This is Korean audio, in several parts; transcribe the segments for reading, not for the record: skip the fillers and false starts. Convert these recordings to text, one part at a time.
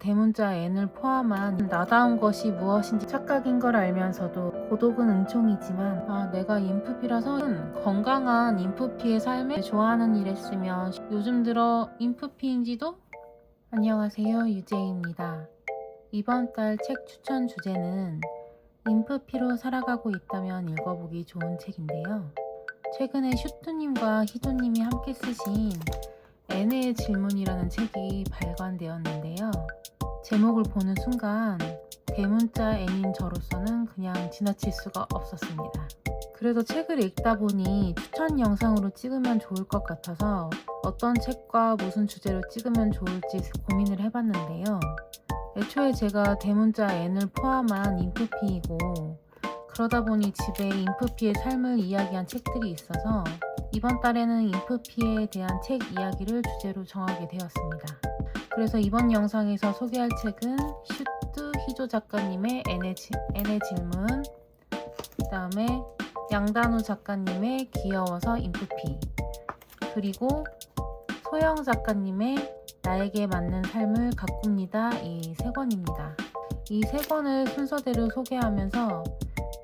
대문자 N을 포함한 나다운 것이 무엇인지 착각인 걸 알면서도 고독은 은총이지만 내가 인프피라서 건강한 인프피의 삶을 좋아하는 일했으면 요즘 들어 인프피인지도? 안녕하세요, 유재입니다. 이번 달 책 추천 주제는 인프피로 살아가고 있다면 읽어보기 좋은 책인데요. 최근에 슈트님과 희조님이 함께 쓰신 N의 질문이라는 책이 발간되었는데요. 제목을 보는 순간 대문자 N인 저로서는 그냥 지나칠 수가 없었습니다. 그래도 책을 읽다 보니 추천 영상으로 찍으면 좋을 것 같아서 어떤 책과 무슨 주제로 찍으면 좋을지 고민을 해봤는데요. 애초에 제가 대문자 N을 포함한 인프피이고 그러다 보니 집에 인프피의 삶을 이야기한 책들이 있어서 이번 달에는 인프피에 대한 책 이야기를 주제로 정하게 되었습니다. 그래서 이번 영상에서 소개할 책은 슈트 희조 작가님의 N의 질문, 그 다음에 양단우 작가님의 귀여워서 인프피, 그리고 소영 작가님의 나에게 맞는 삶을 가꿉니다. 이 세 권입니다. 이 세 권을 순서대로 소개하면서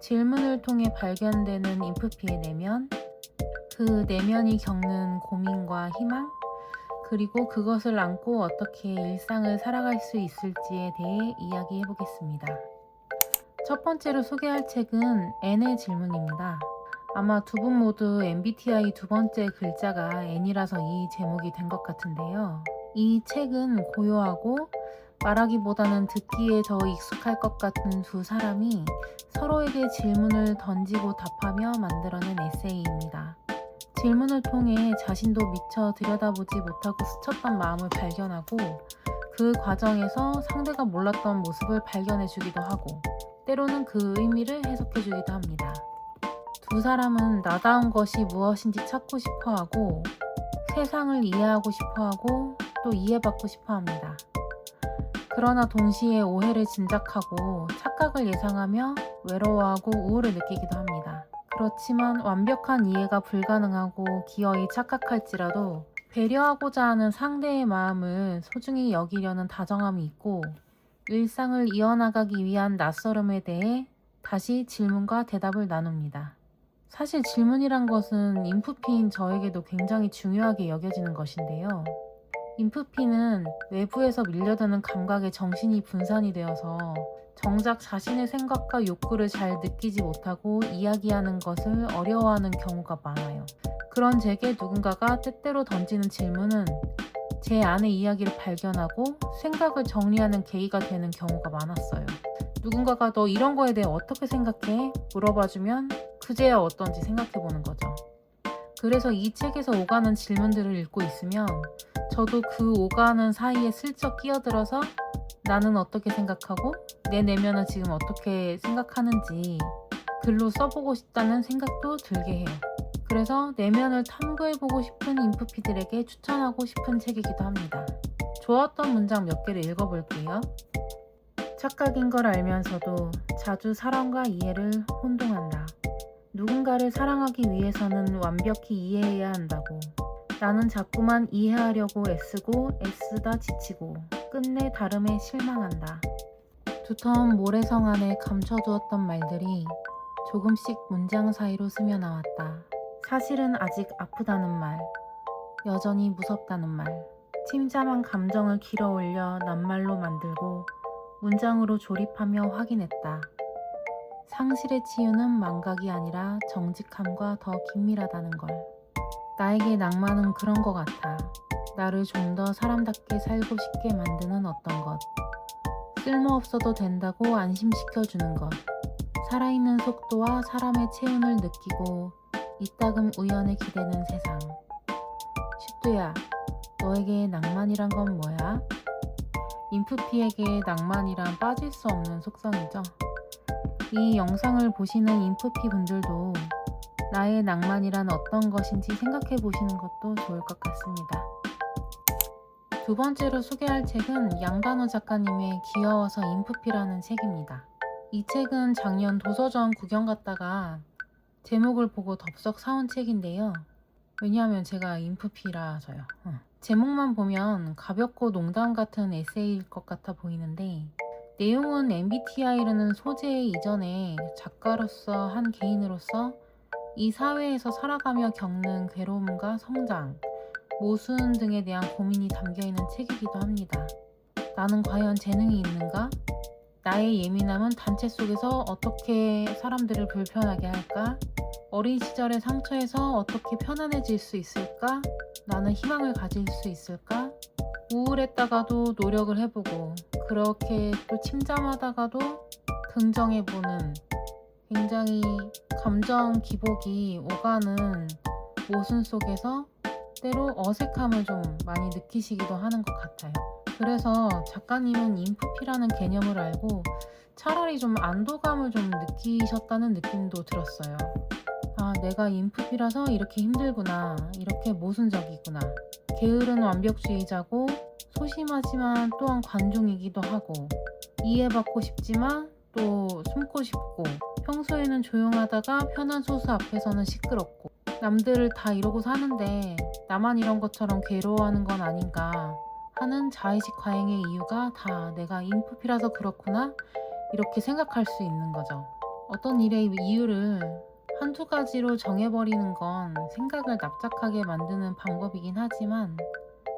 질문을 통해 발견되는 인프피의 내면, 그 내면이 겪는 고민과 희망, 그리고 그것을 안고 어떻게 일상을 살아갈 수 있을지에 대해 이야기해 보겠습니다. 첫 번째로 소개할 책은 N의 질문입니다. 아마 두 분 모두 MBTI 두 번째 글자가 N이라서 이 제목이 된 것 같은데요. 이 책은 고요하고 말하기보다는 듣기에 더 익숙할 것 같은 두 사람이 서로에게 질문을 던지고 답하며 만들어낸 에세이입니다. 질문을 통해 자신도 미처 들여다보지 못하고 스쳤던 마음을 발견하고 그 과정에서 상대가 몰랐던 모습을 발견해주기도 하고 때로는 그 의미를 해석해주기도 합니다. 두 사람은 나다운 것이 무엇인지 찾고 싶어하고 세상을 이해하고 싶어하고 또 이해받고 싶어합니다. 그러나 동시에 오해를 짐작하고 착각을 예상하며 외로워하고 우울을 느끼기도 합니다. 그렇지만 완벽한 이해가 불가능하고 기어이 착각할지라도 배려하고자 하는 상대의 마음을 소중히 여기려는 다정함이 있고 일상을 이어나가기 위한 낯설음에 대해 다시 질문과 대답을 나눕니다. 사실 질문이란 것은 인프피인 저에게도 굉장히 중요하게 여겨지는 것인데요. 인프피는 외부에서 밀려드는 감각에 정신이 분산이 되어서 정작 자신의 생각과 욕구를 잘 느끼지 못하고 이야기하는 것을 어려워하는 경우가 많아요. 그런 제게 누군가가 때때로 던지는 질문은 제 안의 이야기를 발견하고 생각을 정리하는 계기가 되는 경우가 많았어요. 누군가가 너 이런 거에 대해 어떻게 생각해? 물어봐주면 그제야 어떤지 생각해보는 거죠. 그래서 이 책에서 오가는 질문들을 읽고 있으면 저도 그 오가는 사이에 슬쩍 끼어들어서 나는 어떻게 생각하고 내 내면은 지금 어떻게 생각하는지 글로 써보고 싶다는 생각도 들게 해요. 그래서 내면을 탐구해보고 싶은 인프피들에게 추천하고 싶은 책이기도 합니다. 좋았던 문장 몇 개를 읽어볼게요. 착각인 걸 알면서도 자주 사랑과 이해를 혼동한다. 누군가를 사랑하기 위해서는 완벽히 이해해야 한다고. 나는 자꾸만 이해하려고 애쓰고 애쓰다 지치고 끝내 다름에 실망한다. 두터운 모래성 안에 감춰두었던 말들이 조금씩 문장 사이로 스며나왔다. 사실은 아직 아프다는 말, 여전히 무섭다는 말, 침잠한 감정을 길어올려 낱말로 만들고 문장으로 조립하며 확인했다. 상실의 치유는 망각이 아니라 정직함과 더 긴밀하다는 걸. 나에게 낭만은 그런 것 같아. 나를 좀 더 사람답게 살고 싶게 만드는 어떤 것. 쓸모없어도 된다고 안심시켜주는 것. 살아있는 속도와 사람의 체온을 느끼고 이따금 우연에 기대는 세상. 슈트야, 너에게 낭만이란 건 뭐야? 인프피에게 낭만이란 빠질 수 없는 속성이죠. 이 영상을 보시는 인프피 분들도 나의 낭만이란 어떤 것인지 생각해 보시는 것도 좋을 것 같습니다. 두 번째로 소개할 책은 양단우 작가님의 귀여워서 인프피라는 책입니다. 이 책은 작년 도서전 구경 갔다가 제목을 보고 덥석 사온 책인데요. 왜냐하면 제가 인프피라서요. 제목만 보면 가볍고 농담 같은 에세이일 것 같아 보이는데 내용은 MBTI라는 소재 이전에 작가로서 한 개인으로서 이 사회에서 살아가며 겪는 괴로움과 성장, 모순 등에 대한 고민이 담겨있는 책이기도 합니다. 나는 과연 재능이 있는가? 나의 예민함은 단체 속에서 어떻게 사람들을 불편하게 할까? 어린 시절의 상처에서 어떻게 편안해질 수 있을까? 나는 희망을 가질 수 있을까? 우울했다가도 노력을 해보고 그렇게 또 침잠하다가도 긍정해보는 굉장히 감정 기복이 오가는 모순 속에서 때로 어색함을 좀 많이 느끼시기도 하는 것 같아요. 그래서 작가님은 인프피라는 개념을 알고 차라리 좀 안도감을 좀 느끼셨다는 느낌도 들었어요. 아, 내가 인프피라서 이렇게 힘들구나, 이렇게 모순적이구나. 게으른 완벽주의자고 소심하지만 또한 관종이기도 하고 이해받고 싶지만 또 숨고 싶고 평소에는 조용하다가 편한 소수 앞에서는 시끄럽고 남들을 다 이러고 사는데 나만 이런 것처럼 괴로워하는 건 아닌가 하는 자의식 과잉의 이유가 다 내가 인프피라서 그렇구나 이렇게 생각할 수 있는 거죠. 어떤 일의 이유를 한두 가지로 정해버리는 건 생각을 납작하게 만드는 방법이긴 하지만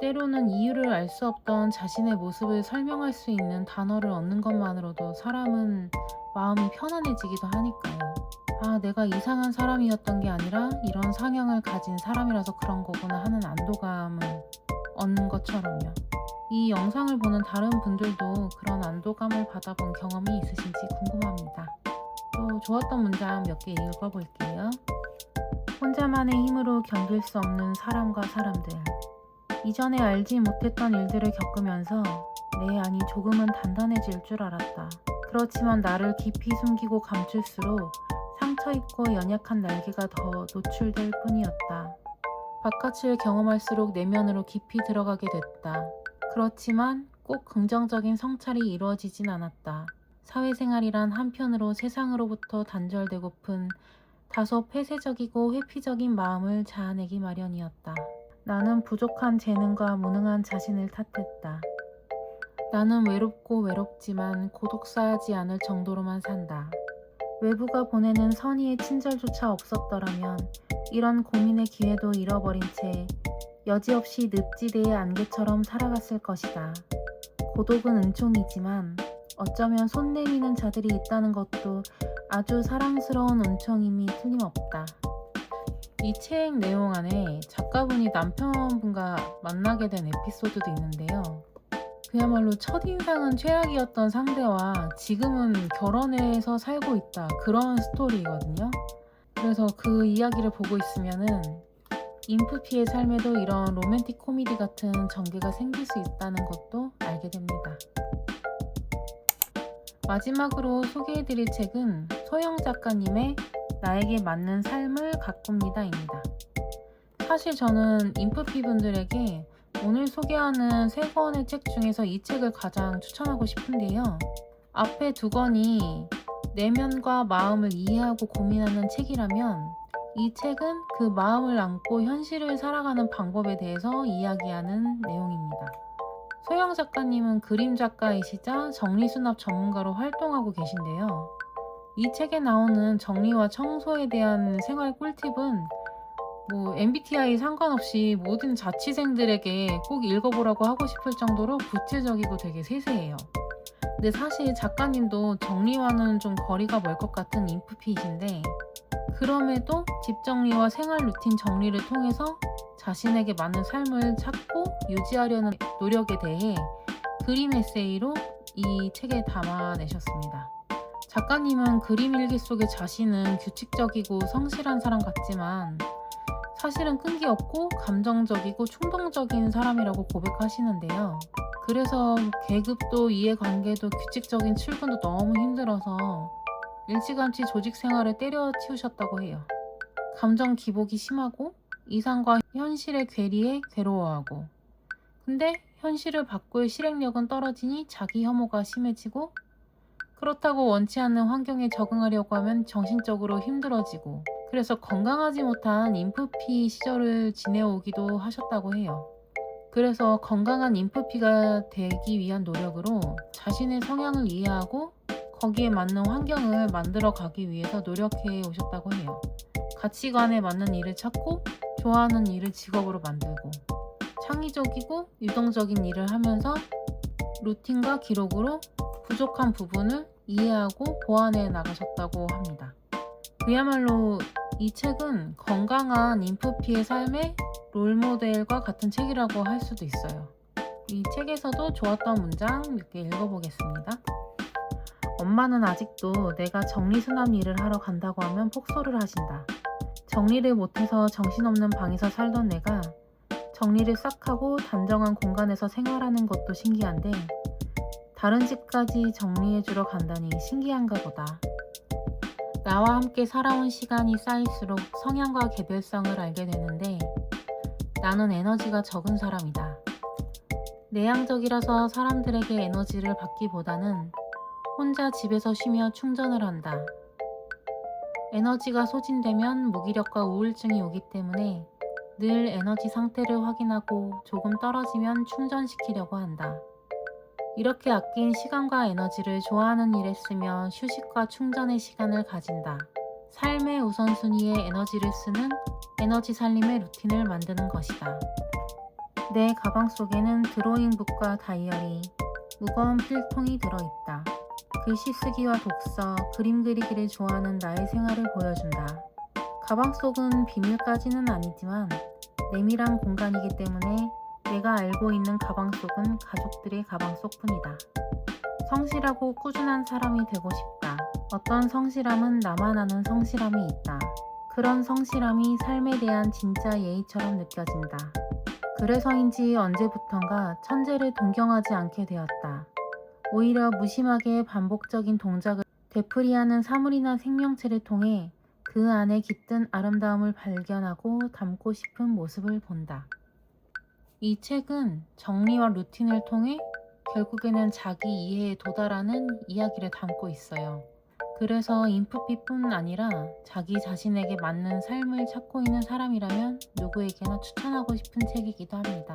때로는 이유를 알 수 없던 자신의 모습을 설명할 수 있는 단어를 얻는 것만으로도 사람은 마음이 편안해지기도 하니까요. 아, 내가 이상한 사람이었던 게 아니라 이런 성향을 가진 사람이라서 그런 거구나 하는 안도감을 얻는 것처럼요. 이 영상을 보는 다른 분들도 그런 안도감을 받아본 경험이 있으신지 궁금합니다. 또 좋았던 문장 몇 개 읽어볼게요. 혼자만의 힘으로 견딜 수 없는 사람과 사람들. 이전에 알지 못했던 일들을 겪으면서 내 안이 조금은 단단해질 줄 알았다. 그렇지만 나를 깊이 숨기고 감출수록 상처 입고 연약한 날개가 더 노출될 뿐이었다. 바깥을 경험할수록 내면으로 깊이 들어가게 됐다. 그렇지만 꼭 긍정적인 성찰이 이루어지진 않았다. 사회생활이란 한편으로 세상으로부터 단절되고픈 다소 폐쇄적이고 회피적인 마음을 자아내기 마련이었다. 나는 부족한 재능과 무능한 자신을 탓했다. 나는 외롭고 외롭지만 고독사하지 않을 정도로만 산다. 외부가 보내는 선의의 친절조차 없었더라면 이런 고민의 기회도 잃어버린 채 여지없이 늪지대의 안개처럼 살아갔을 것이다. 고독은 은총이지만 어쩌면 손 내미는 자들이 있다는 것도 아주 사랑스러운 은총임이 틀림없다. 이 책 내용 안에 작가분이 남편분과 만나게 된 에피소드도 있는데요. 그야말로 첫인상은 최악이었던 상대와 지금은 결혼해서 살고 있다. 그런 스토리거든요. 그래서 그 이야기를 보고 있으면은 인프피의 삶에도 이런 로맨틱 코미디 같은 전개가 생길 수 있다는 것도 알게 됩니다. 마지막으로 소개해드릴 책은 소영 작가님의 나에게 맞는 삶을 가꿉니다입니다. 사실 저는 인프피 분들에게 오늘 소개하는 3권의 책 중에서 이 책을 가장 추천하고 싶은데요. 앞에 2권이 내면과 마음을 이해하고 고민하는 책이라면 이 책은 그 마음을 안고 현실을 살아가는 방법에 대해서 이야기하는 내용입니다. 소영 작가님은 그림 작가이시자 정리수납 전문가로 활동하고 계신데요. 이 책에 나오는 정리와 청소에 대한 생활 꿀팁은 MBTI 상관없이 모든 자취생들에게 꼭 읽어보라고 하고 싶을 정도로 구체적이고 되게 세세해요. 근데 사실 작가님도 정리와는 좀 거리가 멀 것 같은 인프피이신데 그럼에도 집 정리와 생활 루틴 정리를 통해서 자신에게 맞는 삶을 찾고 유지하려는 노력에 대해 그림 에세이로 이 책에 담아내셨습니다. 작가님은 그림 일기 속의 자신은 규칙적이고 성실한 사람 같지만 사실은 끈기 없고 감정적이고 충동적인 사람이라고 고백하시는데요. 그래서 계급도 이해관계도 규칙적인 출근도 너무 힘들어서 일찌감치 조직 생활을 때려치우셨다고 해요. 감정 기복이 심하고 이상과 현실의 괴리에 괴로워하고 근데 현실을 바꿀 실행력은 떨어지니 자기 혐오가 심해지고 그렇다고 원치 않는 환경에 적응하려고 하면 정신적으로 힘들어지고 그래서 건강하지 못한 인프피 시절을 지내오기도 하셨다고 해요. 그래서 건강한 인프피가 되기 위한 노력으로 자신의 성향을 이해하고 거기에 맞는 환경을 만들어 가기 위해서 노력해 오셨다고 해요. 가치관에 맞는 일을 찾고 좋아하는 일을 직업으로 만들고 창의적이고 유동적인 일을 하면서 루틴과 기록으로 부족한 부분을 이해하고 보완해 나가셨다고 합니다. 그야말로 이 책은 건강한 인프피의 삶의 롤모델과 같은 책이라고 할 수도 있어요. 이 책에서도 좋았던 문장 몇 개 읽어보겠습니다. 엄마는 아직도 내가 정리수납 일을 하러 간다고 하면 폭소를 하신다. 정리를 못해서 정신없는 방에서 살던 내가 정리를 싹 하고 단정한 공간에서 생활하는 것도 신기한데 다른 집까지 정리해주러 간다니 신기한가 보다. 나와 함께 살아온 시간이 쌓일수록 성향과 개별성을 알게 되는데 나는 에너지가 적은 사람이다. 내향적이라서 사람들에게 에너지를 받기보다는 혼자 집에서 쉬며 충전을 한다. 에너지가 소진되면 무기력과 우울증이 오기 때문에 늘 에너지 상태를 확인하고 조금 떨어지면 충전시키려고 한다. 이렇게 아낀 시간과 에너지를 좋아하는 일에 쓰며 휴식과 충전의 시간을 가진다. 삶의 우선순위에 에너지를 쓰는 에너지 살림의 루틴을 만드는 것이다. 내 가방 속에는 드로잉북과 다이어리, 무거운 필통이 들어있다. 글씨 쓰기와 독서, 그림 그리기를 좋아하는 나의 생활을 보여준다. 가방 속은 비밀까지는 아니지만 내밀한 공간이기 때문에 내가 알고 있는 가방 속은 가족들의 가방 속뿐이다. 성실하고 꾸준한 사람이 되고 싶다. 어떤 성실함은 나만 아는 성실함이 있다. 그런 성실함이 삶에 대한 진짜 예의처럼 느껴진다. 그래서인지 언제부턴가 천재를 동경하지 않게 되었다. 오히려 무심하게 반복적인 동작을 되풀이하는 사물이나 생명체를 통해 그 안에 깃든 아름다움을 발견하고 담고 싶은 모습을 본다. 이 책은 정리와 루틴을 통해 결국에는 자기 이해에 도달하는 이야기를 담고 있어요. 그래서 인프피뿐 아니라 자기 자신에게 맞는 삶을 찾고 있는 사람이라면 누구에게나 추천하고 싶은 책이기도 합니다.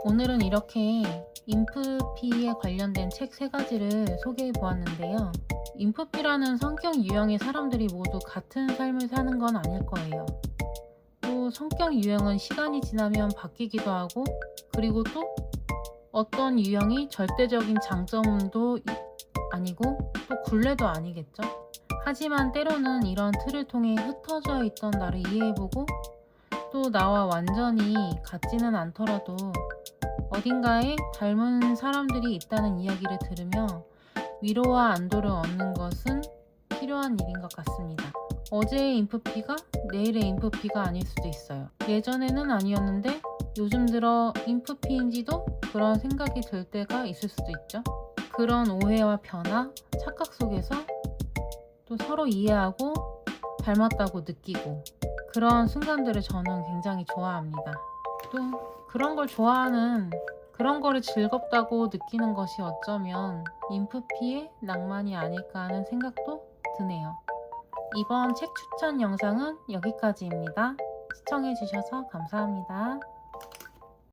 오늘은 이렇게 인프피에 관련된 책 3가지를 소개해 보았는데요. 인프피라는 성격 유형의 사람들이 모두 같은 삶을 사는 건 아닐 거예요. 또 성격 유형은 시간이 지나면 바뀌기도 하고 그리고 또 어떤 유형이 절대적인 장점도 아니고 또 굴레도 아니겠죠. 하지만 때로는 이런 틀을 통해 흩어져 있던 나를 이해해보고 또 나와 완전히 같지는 않더라도 어딘가에 닮은 사람들이 있다는 이야기를 들으며 위로와 안도를 얻는 것은 필요한 일인 것 같습니다. 어제의 인프피가 내일의 인프피가 아닐 수도 있어요. 예전에는 아니었는데 요즘 들어 인프피인지도 그런 생각이 들 때가 있을 수도 있죠. 그런 오해와 변화, 착각 속에서 또 서로 이해하고 닮았다고 느끼고 그런 순간들을 저는 굉장히 좋아합니다. 또 그런 걸 좋아하는 그런 거를 즐겁다고 느끼는 것이 어쩌면 인프피의 낭만이 아닐까 하는 생각도 드네요. 이번 책 추천 영상은 여기까지입니다. 시청해주셔서 감사합니다.